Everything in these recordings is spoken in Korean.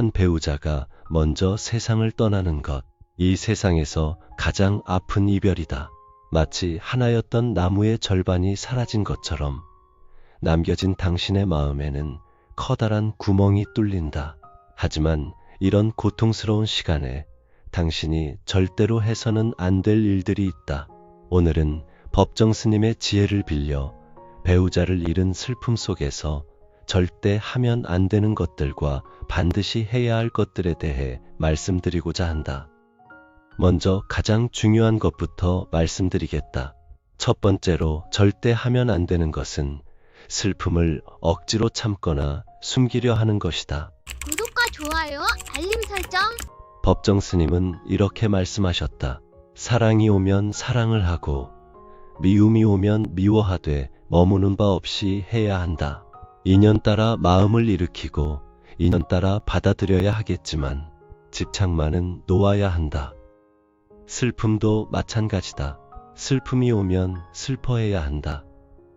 한 배우자가 먼저 세상을 떠나는 것. 이 세상에서 가장 아픈 이별이다. 마치 하나였던 나무의 절반이 사라진 것처럼 남겨진 당신의 마음에는 커다란 구멍이 뚫린다. 하지만 이런 고통스러운 시간에 당신이 절대로 해서는 안 될 일들이 있다. 오늘은 법정 스님의 지혜를 빌려 배우자를 잃은 슬픔 속에서 절대 하면 안 되는 것들과 반드시 해야 할 것들에 대해 말씀드리고자 한다. 먼저 가장 중요한 것부터 말씀드리겠다. 첫 번째로 절대 하면 안 되는 것은 슬픔을 억지로 참거나 숨기려 하는 것이다. 구독과 좋아요, 알림 설정. 법정 스님은 이렇게 말씀하셨다. 사랑이 오면 사랑을 하고 미움이 오면 미워하되 머무는 바 없이 해야 한다. 인연 따라 마음을 일으키고 인연 따라 받아들여야 하겠지만 집착만은 놓아야 한다. 슬픔도 마찬가지다. 슬픔이 오면 슬퍼해야 한다.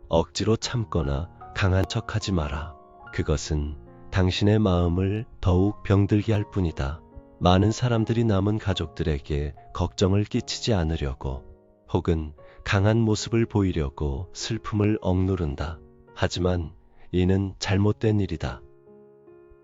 억지로 참거나 강한 척하지 마라. 그것은 당신의 마음을 더욱 병들게 할 뿐이다. 많은 사람들이 남은 가족들에게 걱정을 끼치지 않으려고 혹은 강한 모습을 보이려고 슬픔을 억누른다. 하지만 이는 잘못된 일이다.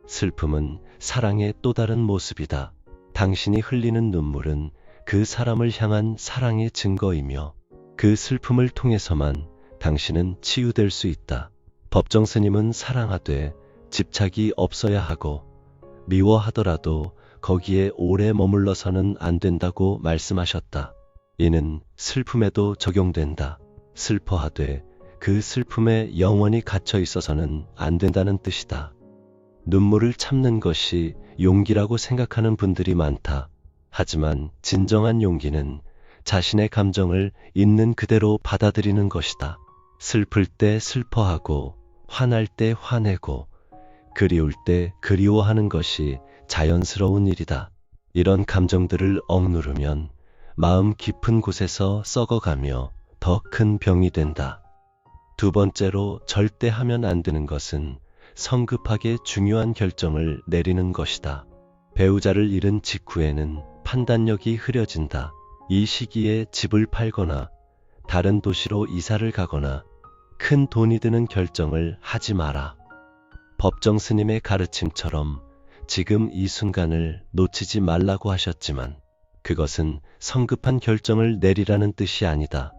슬픔은 사랑의 또 다른 모습이다. 당신이 흘리는 눈물은 그 사람을 향한 사랑의 증거이며 그 슬픔을 통해서만 당신은 치유될 수 있다. 법정 스님은 사랑하되 집착이 없어야 하고 미워하더라도 거기에 오래 머물러서는 안 된다고 말씀하셨다. 이는 슬픔에도 적용된다. 슬퍼하되 그 슬픔에 영원히 갇혀 있어서는 안 된다는 뜻이다. 눈물을 참는 것이 용기라고 생각하는 분들이 많다. 하지만 진정한 용기는 자신의 감정을 있는 그대로 받아들이는 것이다. 슬플 때 슬퍼하고 화날 때 화내고 그리울 때 그리워하는 것이 자연스러운 일이다. 이런 감정들을 억누르면 마음 깊은 곳에서 썩어가며 더 큰 병이 된다. 두 번째로 절대 하면 안 되는 것은 성급하게 중요한 결정을 내리는 것이다. 배우자를 잃은 직후에는 판단력이 흐려진다. 이 시기에 집을 팔거나 다른 도시로 이사를 가거나 큰 돈이 드는 결정을 하지 마라. 법정 스님의 가르침처럼 지금 이 순간을 놓치지 말라고 하셨지만 그것은 성급한 결정을 내리라는 뜻이 아니다.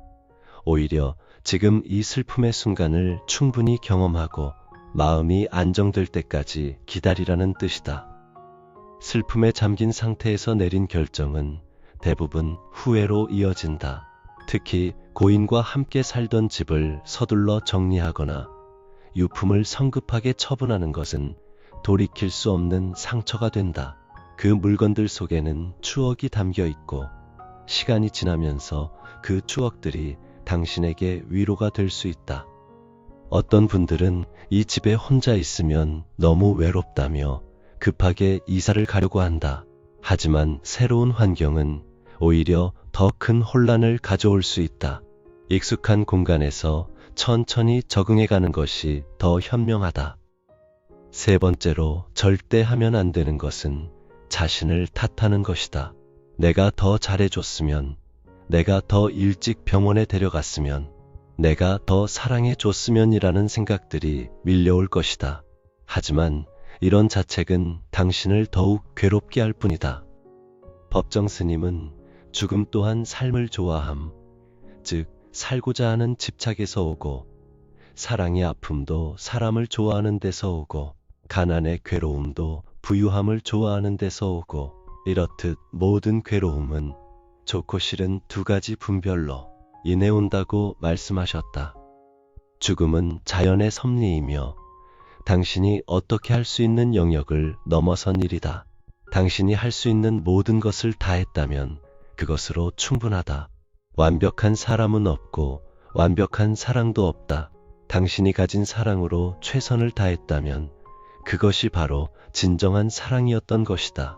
오히려 지금 이 슬픔의 순간을 충분히 경험하고 마음이 안정될 때까지 기다리라는 뜻이다. 슬픔에 잠긴 상태에서 내린 결정은 대부분 후회로 이어진다. 특히 고인과 함께 살던 집을 서둘러 정리하거나 유품을 성급하게 처분하는 것은 돌이킬 수 없는 상처가 된다. 그 물건들 속에는 추억이 담겨 있고 시간이 지나면서 그 추억들이 당신에게 위로가 될 수 있다. 어떤 분들은 이 집에 혼자 있으면 너무 외롭다며 급하게 이사를 가려고 한다. 하지만 새로운 환경은 오히려 더 큰 혼란을 가져올 수 있다. 익숙한 공간에서 천천히 적응해가는 것이 더 현명하다. 세 번째로 절대 하면 안 되는 것은 자신을 탓하는 것이다. 내가 더 잘해줬으면, 내가 더 일찍 병원에 데려갔으면, 내가 더 사랑해줬으면이라는 생각들이 밀려올 것이다. 하지만 이런 자책은 당신을 더욱 괴롭게 할 뿐이다. 법정 스님은 죽음 또한 삶을 좋아함, 즉 살고자 하는 집착에서 오고 사랑의 아픔도 사람을 좋아하는 데서 오고 가난의 괴로움도 부유함을 좋아하는 데서 오고 이렇듯 모든 괴로움은 좋고 싫은 두 가지 분별로 인해 온다고 말씀하셨다. 죽음은 자연의 섭리이며 당신이 어떻게 할 수 있는 영역을 넘어선 일이다. 당신이 할 수 있는 모든 것을 다 했다면 그것으로 충분하다. 완벽한 사람은 없고 완벽한 사랑도 없다. 당신이 가진 사랑으로 최선을 다했다면 그것이 바로 진정한 사랑이었던 것이다.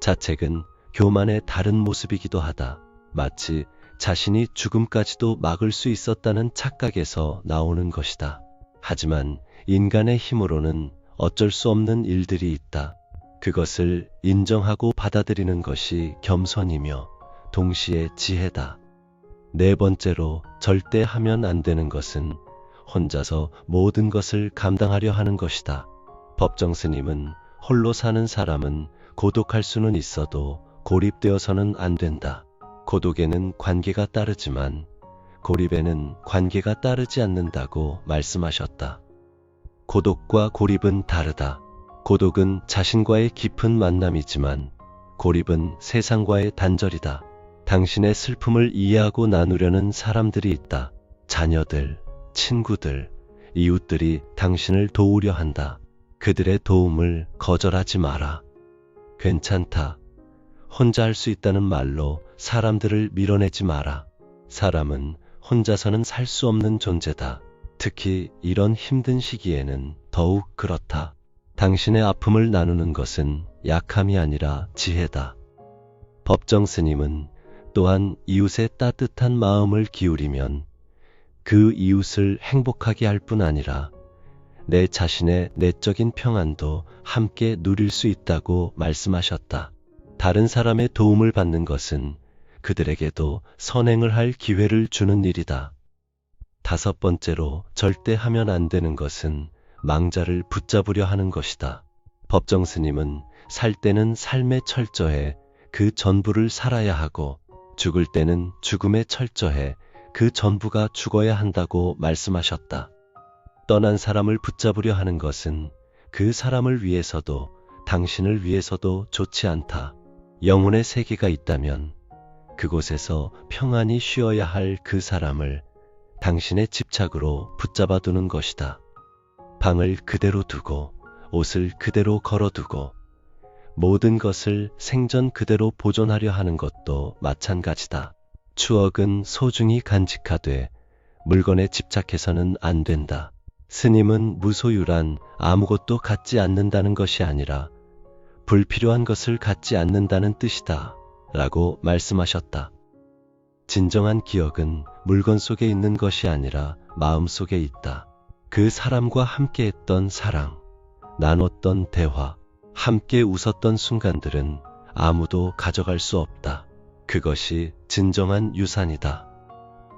자책은 교만의 다른 모습이기도 하다. 마치 자신이 죽음까지도 막을 수 있었다는 착각에서 나오는 것이다. 하지만 인간의 힘으로는 어쩔 수 없는 일들이 있다. 그것을 인정하고 받아들이는 것이 겸손이며 동시에 지혜다. 네 번째로 절대 하면 안 되는 것은 혼자서 모든 것을 감당하려 하는 것이다. 법정 스님은 홀로 사는 사람은 고독할 수는 있어도 고립되어서는 안 된다. 고독에는 관계가 따르지만 고립에는 관계가 따르지 않는다고 말씀하셨다. 고독과 고립은 다르다. 고독은 자신과의 깊은 만남이지만 고립은 세상과의 단절이다. 당신의 슬픔을 이해하고 나누려는 사람들이 있다. 자녀들, 친구들, 이웃들이 당신을 도우려 한다. 그들의 도움을 거절하지 마라. 괜찮다. 혼자 할 수 있다는 말로 사람들을 밀어내지 마라. 사람은 혼자서는 살 수 없는 존재다. 특히 이런 힘든 시기에는 더욱 그렇다. 당신의 아픔을 나누는 것은 약함이 아니라 지혜다. 법정 스님은 또한 이웃의 따뜻한 마음을 기울이면 그 이웃을 행복하게 할 뿐 아니라 내 자신의 내적인 평안도 함께 누릴 수 있다고 말씀하셨다. 다른 사람의 도움을 받는 것은 그들에게도 선행을 할 기회를 주는 일이다. 다섯 번째로 절대 하면 안 되는 것은 망자를 붙잡으려 하는 것이다. 법정 스님은 살 때는 삶에 철저해 그 전부를 살아야 하고 죽을 때는 죽음에 철저해 그 전부가 죽어야 한다고 말씀하셨다. 떠난 사람을 붙잡으려 하는 것은 그 사람을 위해서도 당신을 위해서도 좋지 않다. 영혼의 세계가 있다면 그곳에서 평안히 쉬어야 할 그 사람을 당신의 집착으로 붙잡아 두는 것이다. 방을 그대로 두고 옷을 그대로 걸어두고 모든 것을 생전 그대로 보존하려 하는 것도 마찬가지다. 추억은 소중히 간직하되 물건에 집착해서는 안 된다. 스님은 무소유란 아무것도 갖지 않는다는 것이 아니라 불필요한 것을 갖지 않는다는 뜻이다 라고 말씀하셨다. 진정한 기억은 물건 속에 있는 것이 아니라 마음 속에 있다. 그 사람과 함께 했던 사랑, 나눴던 대화, 함께 웃었던 순간들은 아무도 가져갈 수 없다. 그것이 진정한 유산이다.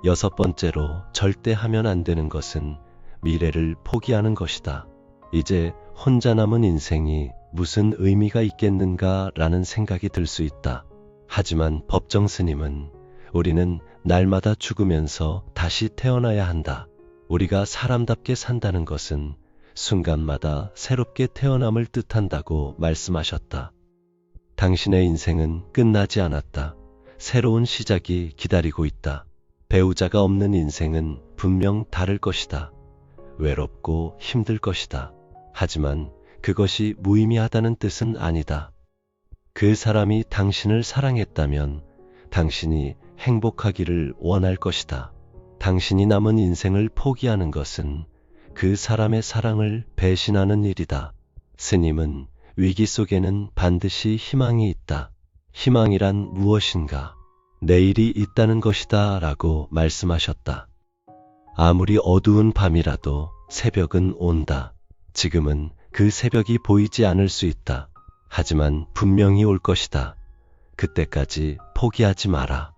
여섯 번째로 절대 하면 안 되는 것은 미래를 포기하는 것이다. 이제 혼자 남은 인생이 무슨 의미가 있겠는가 라는 생각이 들 수 있다. 하지만 법정 스님은 우리는 날마다 죽으면서 다시 태어나야 한다. 우리가 사람답게 산다는 것은 순간마다 새롭게 태어남을 뜻한다고 말씀하셨다. 당신의 인생은 끝나지 않았다. 새로운 시작이 기다리고 있다. 배우자가 없는 인생은 분명 다를 것이다. 외롭고 힘들 것이다. 하지만 그것이 무의미하다는 뜻은 아니다. 그 사람이 당신을 사랑했다면 당신이 행복하기를 원할 것이다. 당신이 남은 인생을 포기하는 것은 그 사람의 사랑을 배신하는 일이다. 스님은 위기 속에는 반드시 희망이 있다. 희망이란 무엇인가? 내일이 있다는 것이다 라고 말씀하셨다. 아무리 어두운 밤이라도 새벽은 온다. 지금은 그 새벽이 보이지 않을 수 있다. 하지만 분명히 올 것이다. 그때까지 포기하지 마라.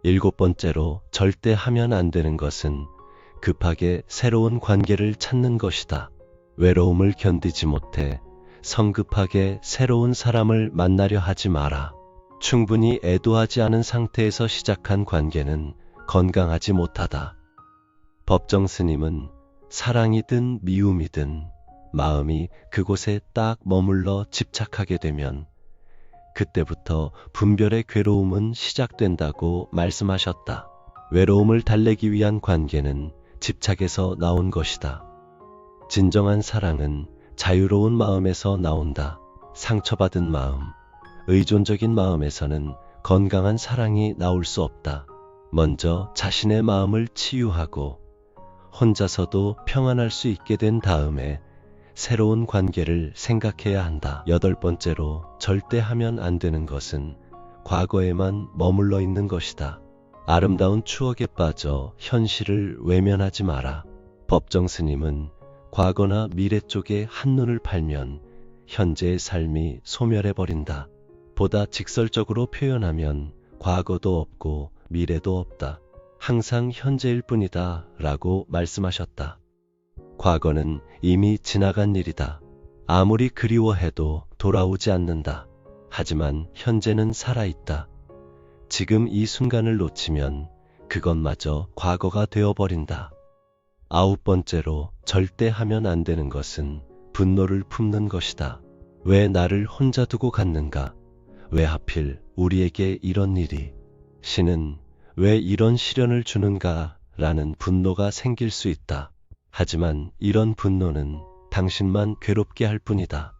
일곱 번째로 절대 하면 안 되는 것은 급하게 새로운 관계를 찾는 것이다. 외로움을 견디지 못해 성급하게 새로운 사람을 만나려 하지 마라. 충분히 애도하지 않은 상태에서 시작한 관계는 건강하지 못하다. 법정 스님은 사랑이든 미움이든 마음이 그곳에 딱 머물러 집착하게 되면 그때부터 분별의 괴로움은 시작된다고 말씀하셨다. 외로움을 달래기 위한 관계는 집착에서 나온 것이다. 진정한 사랑은 자유로운 마음에서 나온다. 상처받은 마음, 의존적인 마음에서는 건강한 사랑이 나올 수 없다. 먼저 자신의 마음을 치유하고 혼자서도 평안할 수 있게 된 다음에 새로운 관계를 생각해야 한다. 여덟 번째로 절대 하면 안 되는 것은 과거에만 머물러 있는 것이다. 아름다운 추억에 빠져 현실을 외면하지 마라. 법정 스님은 과거나 미래 쪽에 한눈을 팔면 현재의 삶이 소멸해버린다. 보다 직설적으로 표현하면 과거도 없고 미래도 없다. 항상 현재일 뿐이다 라고 말씀하셨다. 과거는 이미 지나간 일이다. 아무리 그리워해도 돌아오지 않는다. 하지만 현재는 살아있다. 지금 이 순간을 놓치면 그것마저 과거가 되어버린다. 9번째로 절대 하면 안 되는 것은 분노를 품는 것이다. 왜 나를 혼자 두고 갔는가? 왜 하필 우리에게 이런 일이? 신은 왜 이런 시련을 주는가? 라는 분노가 생길 수 있다. 하지만 이런 분노는 당신만 괴롭게 할 뿐이다.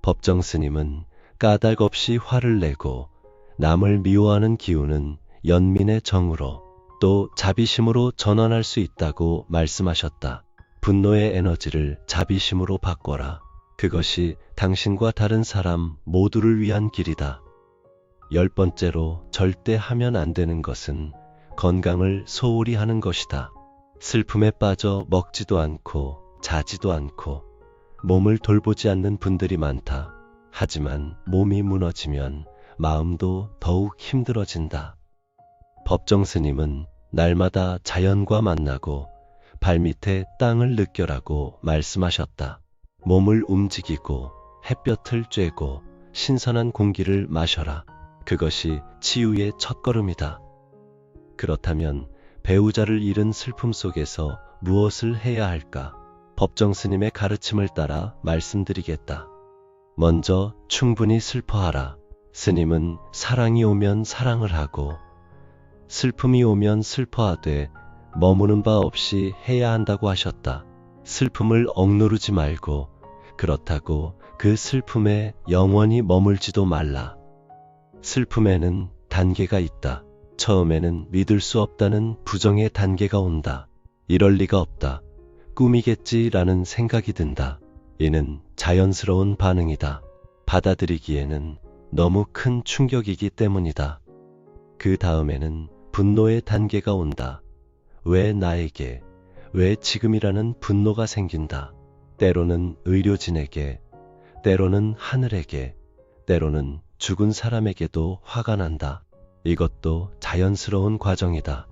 법정 스님은 까닭 없이 화를 내고 남을 미워하는 기운은 연민의 정으로 또 자비심으로 전환할 수 있다고 말씀하셨다. 분노의 에너지를 자비심으로 바꿔라. 그것이 당신과 다른 사람 모두를 위한 길이다. 10번째로 절대 하면 안 되는 것은 건강을 소홀히 하는 것이다. 슬픔에 빠져 먹지도 않고 자지도 않고 몸을 돌보지 않는 분들이 많다. 하지만 몸이 무너지면 마음도 더욱 힘들어진다. 법정 스님은 날마다 자연과 만나고 발밑에 땅을 느껴라고 말씀하셨다. 몸을 움직이고 햇볕을 쬐고 신선한 공기를 마셔라. 그것이 치유의 첫걸음이다. 그렇다면 배우자를 잃은 슬픔 속에서 무엇을 해야 할까? 법정 스님의 가르침을 따라 말씀드리겠다. 먼저 충분히 슬퍼하라. 스님은 사랑이 오면 사랑을 하고 슬픔이 오면 슬퍼하되 머무는 바 없이 해야 한다고 하셨다. 슬픔을 억누르지 말고 그렇다고 그 슬픔에 영원히 머물지도 말라. 슬픔에는 단계가 있다. 처음에는 믿을 수 없다는 부정의 단계가 온다. 이럴 리가 없다. 꿈이겠지라는 생각이 든다. 이는 자연스러운 반응이다. 받아들이기에는 너무 큰 충격이기 때문이다. 그 다음에는 분노의 단계가 온다. 왜 나에게, 왜 지금이라는 분노가 생긴다. 때로는 의료진에게, 때로는 하늘에게, 때로는 죽은 사람에게도 화가 난다. 이것도 자연스러운 과정이다.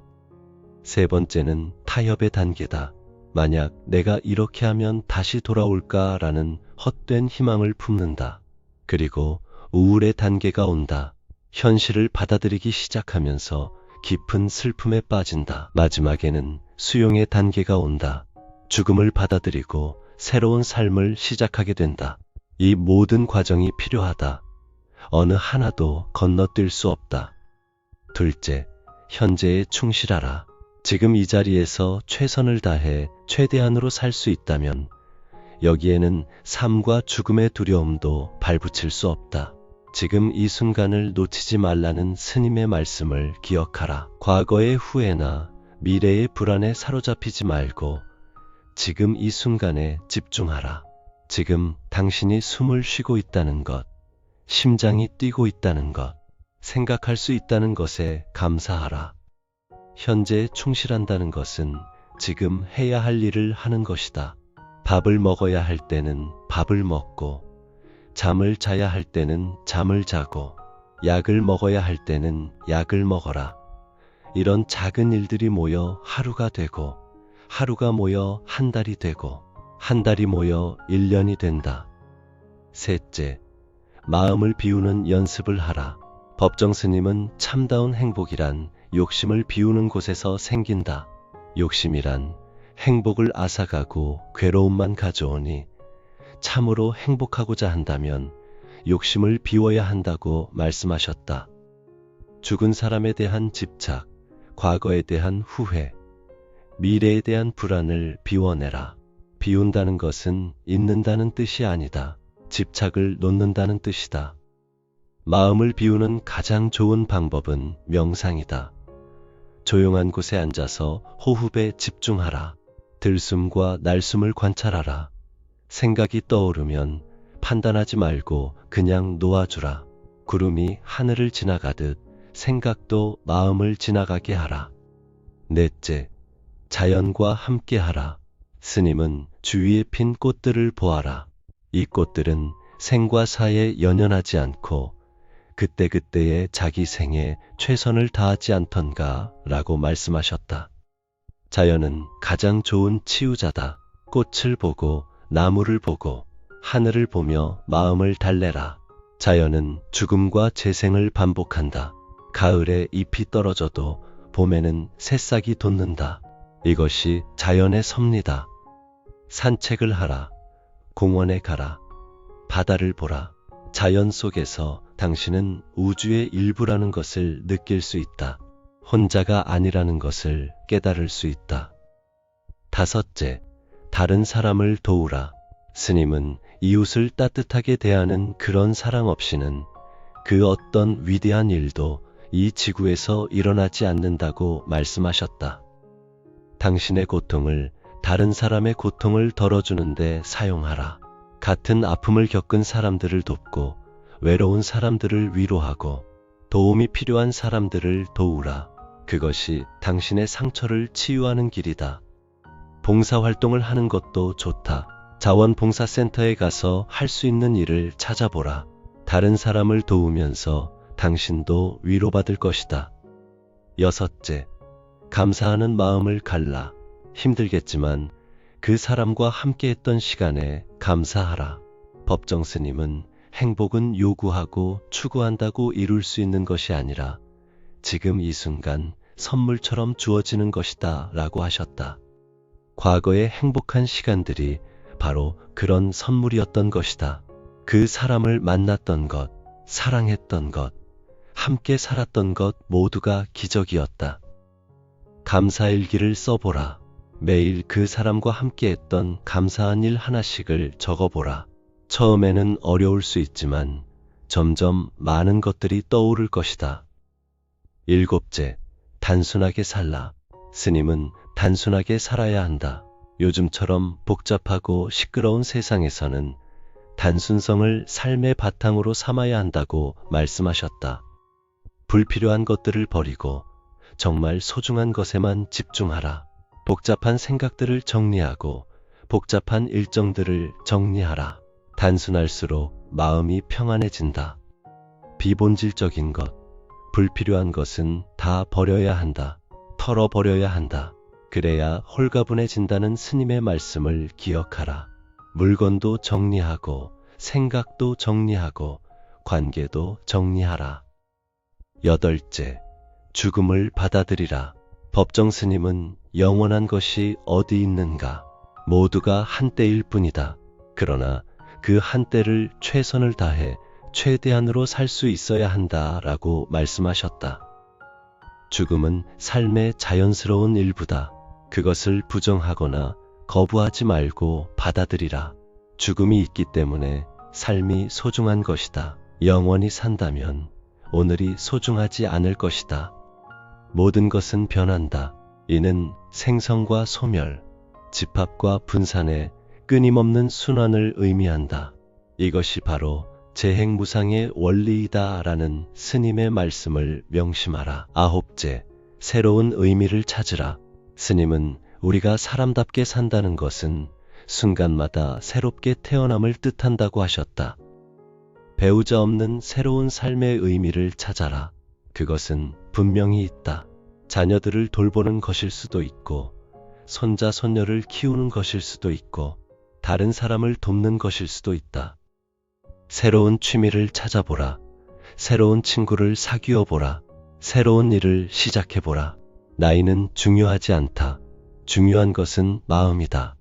세 번째는 타협의 단계다. 만약 내가 이렇게 하면 다시 돌아올까라는 헛된 희망을 품는다. 그리고 우울의 단계가 온다. 현실을 받아들이기 시작하면서 깊은 슬픔에 빠진다. 마지막에는 수용의 단계가 온다. 죽음을 받아들이고 새로운 삶을 시작하게 된다. 이 모든 과정이 필요하다. 어느 하나도 건너뛸 수 없다. 둘째, 현재에 충실하라. 지금 이 자리에서 최선을 다해 최대한으로 살 수 있다면 여기에는 삶과 죽음의 두려움도 발붙일 수 없다. 지금 이 순간을 놓치지 말라는 스님의 말씀을 기억하라. 과거의 후회나 미래의 불안에 사로잡히지 말고 지금 이 순간에 집중하라. 지금 당신이 숨을 쉬고 있다는 것, 심장이 뛰고 있다는 것, 생각할 수 있다는 것에 감사하라. 현재에 충실한다는 것은 지금 해야 할 일을 하는 것이다. 밥을 먹어야 할 때는 밥을 먹고, 잠을 자야 할 때는 잠을 자고, 약을 먹어야 할 때는 약을 먹어라. 이런 작은 일들이 모여 하루가 되고, 하루가 모여 한 달이 되고, 한 달이 모여 1년이 된다. 셋째, 마음을 비우는 연습을 하라. 법정 스님은 참다운 행복이란 욕심을 비우는 곳에서 생긴다. 욕심이란 행복을 앗아가고 괴로움만 가져오니 참으로 행복하고자 한다면 욕심을 비워야 한다고 말씀하셨다. 죽은 사람에 대한 집착, 과거에 대한 후회, 미래에 대한 불안을 비워내라. 비운다는 것은 잊는다는 뜻이 아니다. 집착을 놓는다는 뜻이다. 마음을 비우는 가장 좋은 방법은 명상이다. 조용한 곳에 앉아서 호흡에 집중하라. 들숨과 날숨을 관찰하라. 생각이 떠오르면 판단하지 말고 그냥 놓아주라. 구름이 하늘을 지나가듯 생각도 마음을 지나가게 하라. 넷째, 자연과 함께하라. 스님은 주위에 핀 꽃들을 보아라. 이 꽃들은 생과 사에 연연하지 않고 그때그때의 자기 생에 최선을 다하지 않던가 라고 말씀하셨다. 자연은 가장 좋은 치유자다. 꽃을 보고 나무를 보고 하늘을 보며 마음을 달래라. 자연은 죽음과 재생을 반복한다. 가을에 잎이 떨어져도 봄에는 새싹이 돋는다. 이것이 자연의 섭리다. 산책을 하라. 공원에 가라. 바다를 보라. 자연 속에서 당신은 우주의 일부라는 것을 느낄 수 있다. 혼자가 아니라는 것을 깨달을 수 있다. 5째, 다른 사람을 도우라. 스님은 이웃을 따뜻하게 대하는 그런 사랑 없이는 그 어떤 위대한 일도 이 지구에서 일어나지 않는다고 말씀하셨다. 당신의 고통을 다른 사람의 고통을 덜어주는데 사용하라. 같은 아픔을 겪은 사람들을 돕고 외로운 사람들을 위로하고 도움이 필요한 사람들을 도우라. 그것이 당신의 상처를 치유하는 길이다. 봉사활동을 하는 것도 좋다. 자원봉사센터에 가서 할 수 있는 일을 찾아보라. 다른 사람을 도우면서 당신도 위로받을 것이다. 6째, 감사하는 마음을 갈라. 힘들겠지만 그 사람과 함께했던 시간에 감사하라. 법정 스님은 행복은 요구하고 추구한다고 이룰 수 있는 것이 아니라 지금 이 순간 선물처럼 주어지는 것이다 라고 하셨다. 과거의 행복한 시간들이 바로 그런 선물이었던 것이다. 그 사람을 만났던 것, 사랑했던 것, 함께 살았던 것 모두가 기적이었다. 감사일기를 써보라. 매일 그 사람과 함께했던 감사한 일 하나씩을 적어보라. 처음에는 어려울 수 있지만 점점 많은 것들이 떠오를 것이다. 7째, 단순하게 살라. 스님은 단순하게 살아야 한다. 요즘처럼 복잡하고 시끄러운 세상에서는 단순성을 삶의 바탕으로 삼아야 한다고 말씀하셨다. 불필요한 것들을 버리고 정말 소중한 것에만 집중하라. 복잡한 생각들을 정리하고 복잡한 일정들을 정리하라. 단순할수록 마음이 평안해진다. 비본질적인 것, 불필요한 것은 다 버려야 한다. 털어버려야 한다. 그래야 홀가분해진다는 스님의 말씀을 기억하라. 물건도 정리하고 생각도 정리하고 관계도 정리하라. 8째, 죽음을 받아들이라. 법정 스님은 영원한 것이 어디 있는가? 모두가 한때일 뿐이다. 그러나 그 한때를 최선을 다해 최대한으로 살 수 있어야 한다라고 말씀하셨다. 죽음은 삶의 자연스러운 일부다. 그것을 부정하거나 거부하지 말고 받아들이라. 죽음이 있기 때문에 삶이 소중한 것이다. 영원히 산다면 오늘이 소중하지 않을 것이다. 모든 것은 변한다. 이는 생성과 소멸, 집합과 분산의 끊임없는 순환을 의미한다. 이것이 바로 재행무상의 원리이다라는 스님의 말씀을 명심하라. 9째, 새로운 의미를 찾으라. 스님은 우리가 사람답게 산다는 것은 순간마다 새롭게 태어남을 뜻한다고 하셨다. 배우자 없는 새로운 삶의 의미를 찾아라. 그것은 분명히 있다. 자녀들을 돌보는 것일 수도 있고, 손자, 손녀를 키우는 것일 수도 있고, 다른 사람을 돕는 것일 수도 있다. 새로운 취미를 찾아보라. 새로운 친구를 사귀어보라. 새로운 일을 시작해보라. 나이는 중요하지 않다. 중요한 것은 마음이다.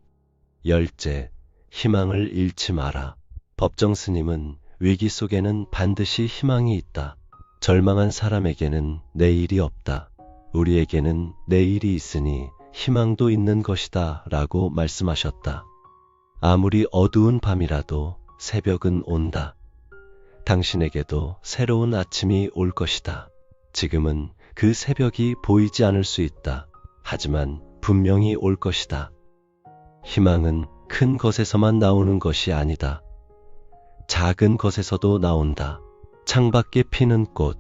10째, 희망을 잃지 마라. 법정 스님은 위기 속에는 반드시 희망이 있다. 절망한 사람에게는 내일이 없다. 우리에게는 내일이 있으니 희망도 있는 것이다 라고 말씀하셨다. 아무리 어두운 밤이라도 새벽은 온다. 당신에게도 새로운 아침이 올 것이다. 지금은 그 새벽이 보이지 않을 수 있다. 하지만 분명히 올 것이다. 희망은 큰 것에서만 나오는 것이 아니다. 작은 것에서도 나온다. 창밖에 피는 꽃,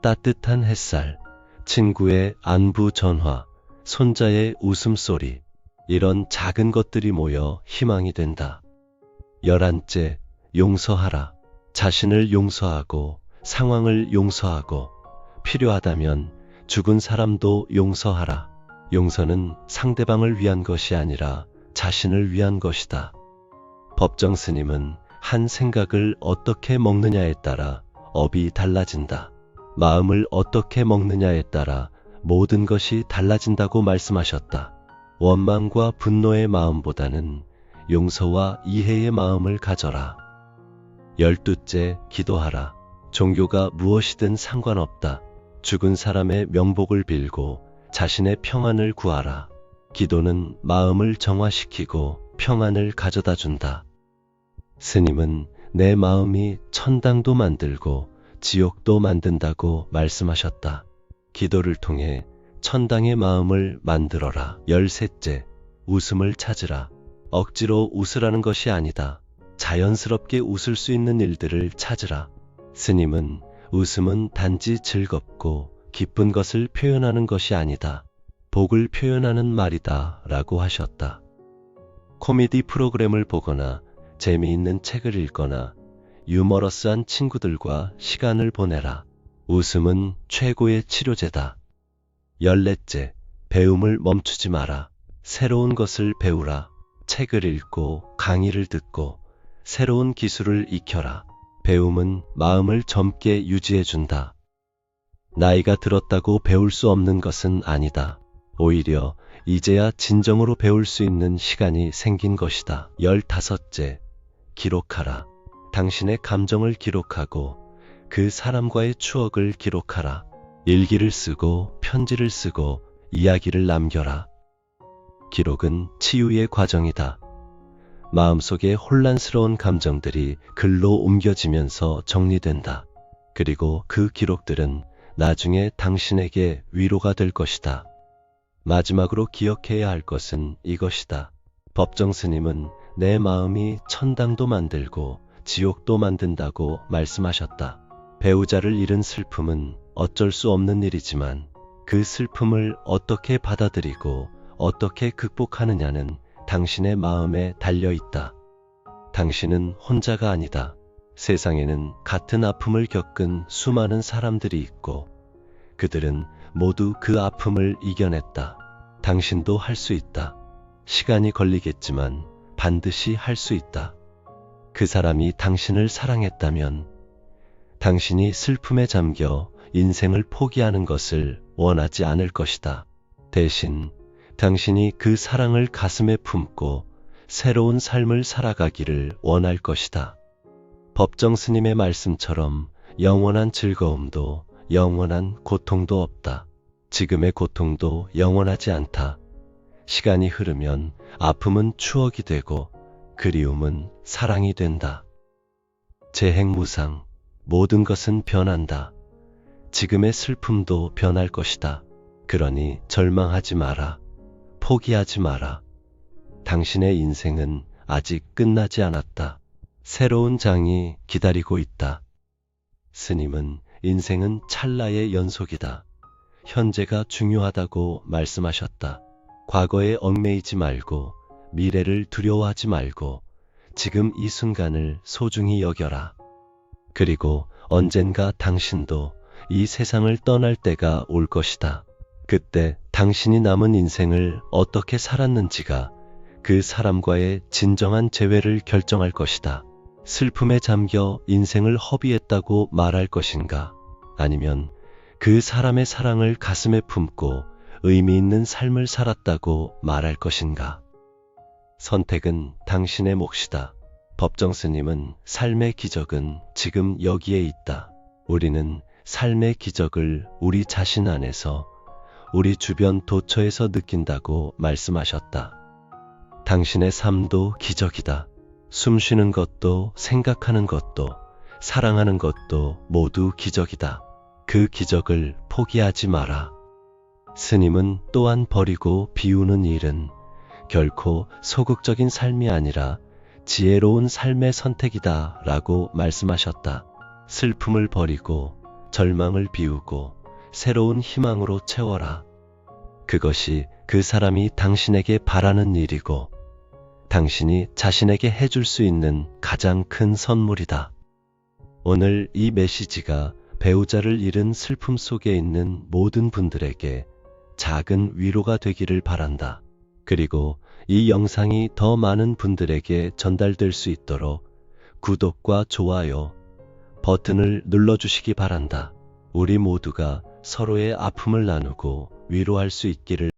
따뜻한 햇살, 친구의 안부 전화, 손자의 웃음소리, 이런 작은 것들이 모여 희망이 된다. 11째, 용서하라. 자신을 용서하고 상황을 용서하고 필요하다면 죽은 사람도 용서하라. 용서는 상대방을 위한 것이 아니라 자신을 위한 것이다. 법정 스님은 한 생각을 어떻게 먹느냐에 따라 업이 달라진다. 마음을 어떻게 먹느냐에 따라 모든 것이 달라진다고 말씀하셨다. 원망과 분노의 마음보다는 용서와 이해의 마음을 가져라. 12째, 기도하라. 종교가 무엇이든 상관없다. 죽은 사람의 명복을 빌고 자신의 평안을 구하라. 기도는 마음을 정화시키고 평안을 가져다 준다. 스님은 내 마음이 천당도 만들고 지옥도 만든다고 말씀하셨다. 기도를 통해 천당의 마음을 만들어라. 13째, 웃음을 찾으라. 억지로 웃으라는 것이 아니다. 자연스럽게 웃을 수 있는 일들을 찾으라. 스님은 웃음은 단지 즐겁고 기쁜 것을 표현하는 것이 아니다. 복을 표현하는 말이다 라고 하셨다. 코미디 프로그램을 보거나 재미있는 책을 읽거나 유머러스한 친구들과 시간을 보내라. 웃음은 최고의 치료제다. 14째, 배움을 멈추지 마라. 새로운 것을 배우라. 책을 읽고 강의를 듣고 새로운 기술을 익혀라. 배움은 마음을 젊게 유지해준다. 나이가 들었다고 배울 수 없는 것은 아니다. 오히려 이제야 진정으로 배울 수 있는 시간이 생긴 것이다. 15째, 기록하라. 당신의 감정을 기록하고 그 사람과의 추억을 기록하라. 일기를 쓰고 편지를 쓰고 이야기를 남겨라. 기록은 치유의 과정이다. 마음속의 혼란스러운 감정들이 글로 옮겨지면서 정리된다. 그리고 그 기록들은 나중에 당신에게 위로가 될 것이다. 마지막으로 기억해야 할 것은 이것이다. 법정 스님은 내 마음이 천당도 만들고 지옥도 만든다고 말씀하셨다. 배우자를 잃은 슬픔은 어쩔 수 없는 일이지만 그 슬픔을 어떻게 받아들이고 어떻게 극복하느냐는 당신의 마음에 달려 있다. 당신은 혼자가 아니다. 세상에는 같은 아픔을 겪은 수많은 사람들이 있고 그들은 모두 그 아픔을 이겨냈다. 당신도 할 수 있다. 시간이 걸리겠지만 반드시 할 수 있다. 그 사람이 당신을 사랑했다면 당신이 슬픔에 잠겨 인생을 포기하는 것을 원하지 않을 것이다. 대신 당신이 그 사랑을 가슴에 품고 새로운 삶을 살아가기를 원할 것이다. 법정 스님의 말씀처럼 영원한 즐거움도 영원한 고통도 없다. 지금의 고통도 영원하지 않다. 시간이 흐르면 아픔은 추억이 되고 그리움은 사랑이 된다. 재행무상, 모든 것은 변한다. 지금의 슬픔도 변할 것이다. 그러니 절망하지 마라. 포기하지 마라. 당신의 인생은 아직 끝나지 않았다. 새로운 장이 기다리고 있다. 스님은 인생은 찰나의 연속이다. 현재가 중요하다고 말씀하셨다. 과거에 얽매이지 말고 미래를 두려워하지 말고 지금 이 순간을 소중히 여겨라. 그리고 언젠가 당신도 이 세상을 떠날 때가 올 것이다. 그때 당신이 남은 인생을 어떻게 살았는지가 그 사람과의 진정한 재회를 결정할 것이다. 슬픔에 잠겨 인생을 허비했다고 말할 것인가? 아니면 그 사람의 사랑을 가슴에 품고 의미 있는 삶을 살았다고 말할 것인가? 선택은 당신의 몫이다. 법정 스님은 삶의 기적은 지금 여기에 있다. 우리는 삶의 기적을 우리 자신 안에서 우리 주변 도처에서 느낀다고 말씀하셨다. 당신의 삶도 기적이다. 숨 쉬는 것도 생각하는 것도 사랑하는 것도 모두 기적이다. 그 기적을 포기하지 마라. 스님은 또한 버리고 비우는 일은 결코 소극적인 삶이 아니라 지혜로운 삶의 선택이다 라고 말씀하셨다. 슬픔을 버리고 절망을 비우고 새로운 희망으로 채워라. 그것이 그 사람이 당신에게 바라는 일이고 당신이 자신에게 해줄 수 있는 가장 큰 선물이다. 오늘 이 메시지가 배우자를 잃은 슬픔 속에 있는 모든 분들에게 작은 위로가 되기를 바란다. 그리고 이 영상이 더 많은 분들에게 전달될 수 있도록 구독과 좋아요 버튼을 눌러주시기 바란다. 우리 모두가 서로의 아픔을 나누고 위로할 수 있기를